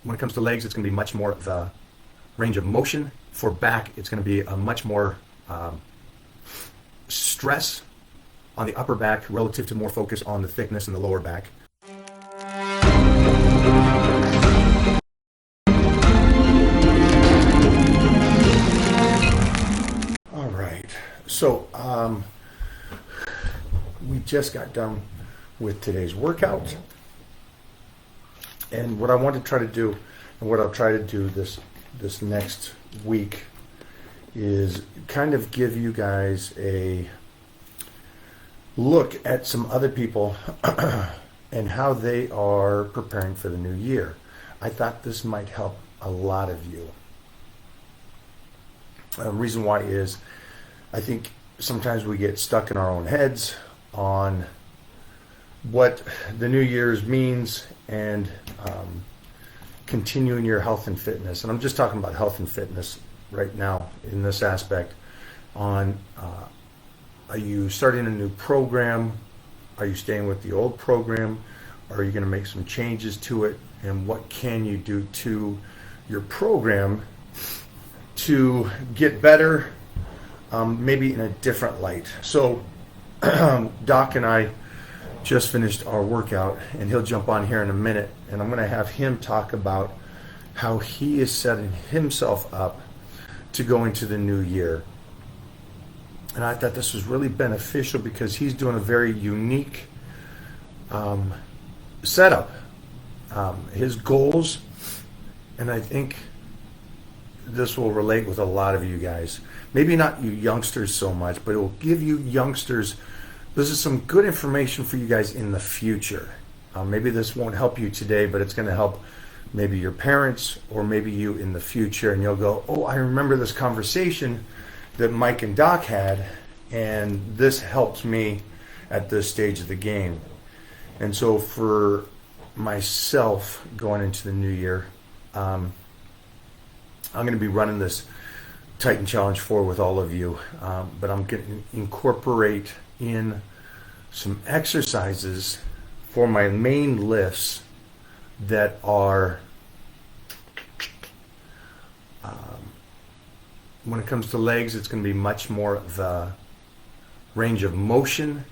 When it comes to legs, it's going to be much more of the range of motion. For back, it's going to be a much more stress on the upper back relative to more focus on the thickness in the lower back. All right, so we just got done with today's workout, and what I want to try to do, and what I'll try to do this next week, is kind of give you guys a look at some other people and how they are preparing for the new year. I thought this might help a lot of you. The reason why is I think sometimes we get stuck in our own heads on what the New Year's means and continuing your health and fitness. And I'm just talking about health and fitness right now in this aspect on are you starting a new program? Are you staying with the old program? Are you going to make some changes to it? And what can you do to your program to get better, maybe in a different light? So Doc and I just finished our workout, and he'll jump on here in a minute, and I'm going to have him talk about how he is setting himself up to go into the new year. And I thought this was really beneficial because he's doing a very unique setup. His goals, and I think this will relate with a lot of you guys. Maybe not you youngsters so much, but it will give you youngsters, this is some good information for you guys in the future. Maybe this won't help you today, but it's going to help maybe your parents or maybe you in the future. And you'll go, oh, I remember this conversation that Mike and Doc had, and this helped me at this stage of the game. And so for myself going into the new year, I'm going to be running this Titan Challenge 4 with all of you, but I'm going to incorporate in some exercises for my main lifts that are when it comes to legs, it's going to be much more of the range of motion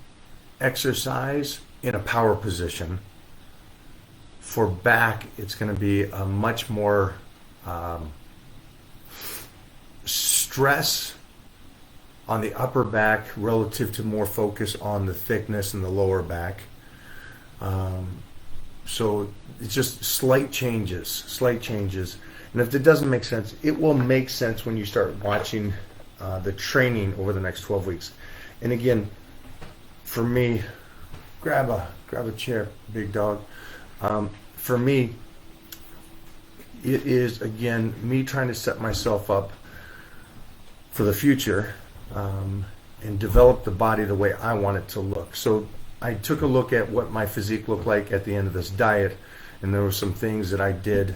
exercise in a power position. For back, it's going to be a much more stress on the upper back relative to more focus on the thickness in the lower back. So it's just slight changes. And if it doesn't make sense, it will make sense when you start watching the training over the next 12 weeks. And again, for me, grab a chair, big dog. For me, it is, again, me trying to set myself up for the future and develop the body the way I want it to look. So I took a look at what my physique looked like at the end of this diet, and there were some things that I did,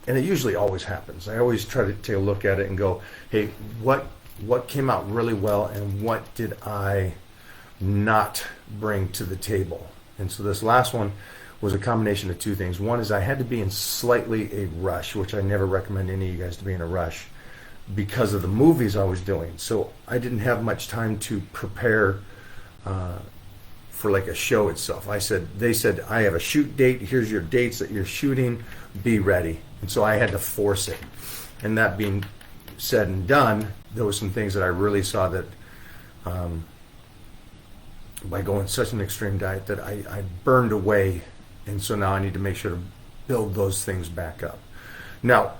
and it usually always happens. I always try to take a look at it and go, hey, what came out really well and what did I not bring to the table? And so this last one was a combination of two things. One is I had to be in slightly a rush, which I never recommend any of you guys to be in a rush because of the movies I was doing. So I didn't have much time to prepare for like a show itself. They said, I have a shoot date. Here's your dates that you're shooting. Be ready. And so I had to force it. And that being said and done, there were some things that I really saw that by going such an extreme diet that I burned away. And so now I need to make sure to build those things back up. Now,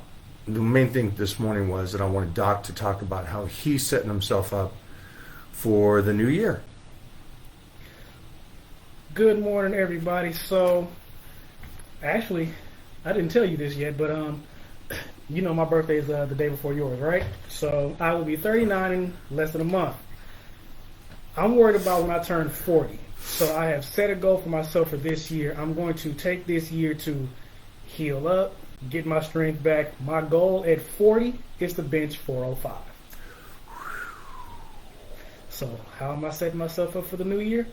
the main thing this morning was that I wanted Doc to talk about how he's setting himself up for the new year. Good morning, everybody. So, actually, I didn't tell you this yet, but you know my birthday is the day before yours, right? So I will be 39 in less than a month. I'm worried about when I turn 40. So I have set a goal for myself for this year. I'm going to take this year to heal up, get my strength back. My goal at 40 is to bench 405. So how am I setting myself up for the new year?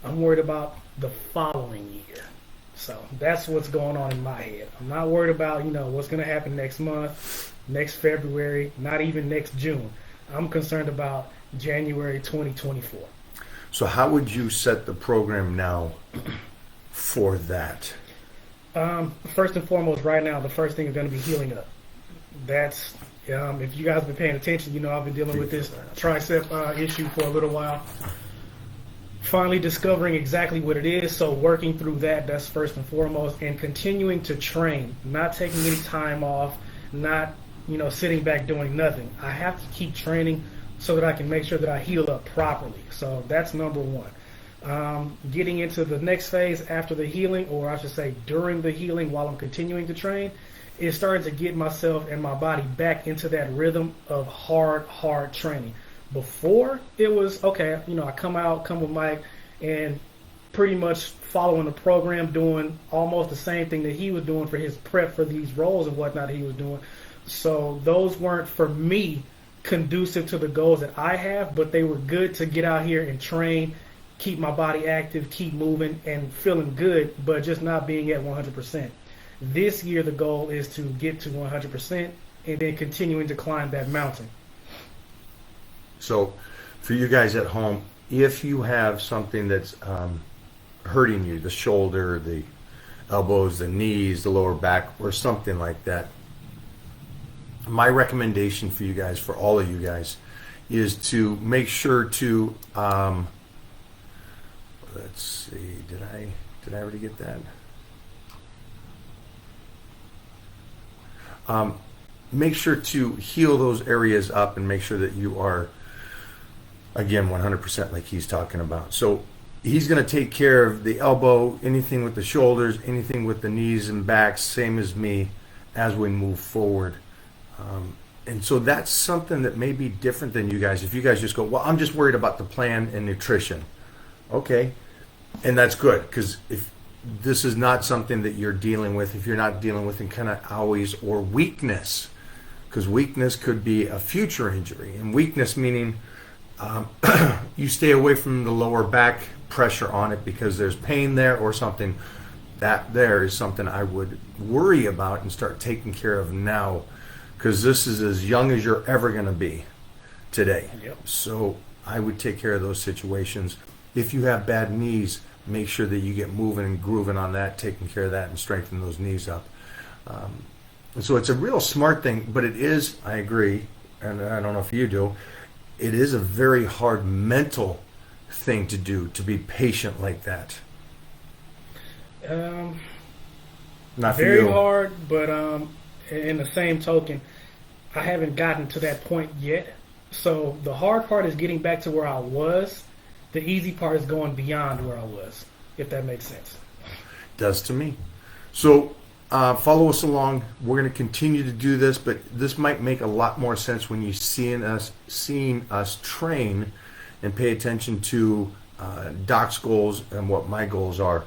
I'm worried about the following year. So that's what's going on in my head. I'm not worried about, what's going to happen next month, next February, not even next June. I'm concerned about January 2024. So how would you set the program now for that? First and foremost, right now, the first thing is going to be healing up. That's, if you guys have been paying attention, I've been dealing with this tricep issue for a little while. Finally discovering exactly what it is, so working through that's first and foremost, and continuing to train, not taking any time off, not, sitting back doing nothing. I have to keep training so that I can make sure that I heal up properly. So that's number one. Getting into the next phase after the healing, or I should say during the healing while I'm continuing to train, is starting to get myself and my body back into that rhythm of hard training. Before, it was, okay, I come with Mike and pretty much following the program, doing almost the same thing that he was doing for his prep for these roles and whatnot he was doing. So those weren't, for me, conducive to the goals that I have, but they were good to get out here and train, keep my body active, keep moving, and feeling good, but just not being at 100%. This year, the goal is to get to 100% and then continuing to climb that mountain. So for you guys at home, if you have something that's hurting you, the shoulder, the elbows, the knees, the lower back, or something like that, my recommendation for you guys, for all of you guys, is to make sure to, let's see, did I already get that? Make sure to heal those areas up and make sure that you are, again, 100% like he's talking about. So he's going to take care of the elbow, anything with the shoulders, anything with the knees and backs, same as me, as we move forward. And so that's something that may be different than you guys. If you guys just go, well, I'm just worried about the plan and nutrition. Okay. And that's good, because if this is not something that you're dealing with, if you're not dealing with kind of owies or weakness, because weakness could be a future injury. And weakness meaning you stay away from the lower back, pressure on it because there's pain there or something. That there is something I would worry about and start taking care of now, because this is as young as you're ever going to be today. Yep. So I would take care of those situations. If you have bad knees, make sure that you get moving and grooving on that, taking care of that, and strengthen those knees up. And so it's a real smart thing, but it is, I agree, and I don't know if you do, it is a very hard mental thing to do, to be patient like that. Not for very you. hard, but in the same token, I haven't gotten to that point yet. So the hard part is getting back to where I was. The easy part is going beyond where I was, if that makes sense. Does to me. So follow us along. We're going to continue to do this, but this might make a lot more sense when you're seeing us train and pay attention to Doc's goals and what my goals are.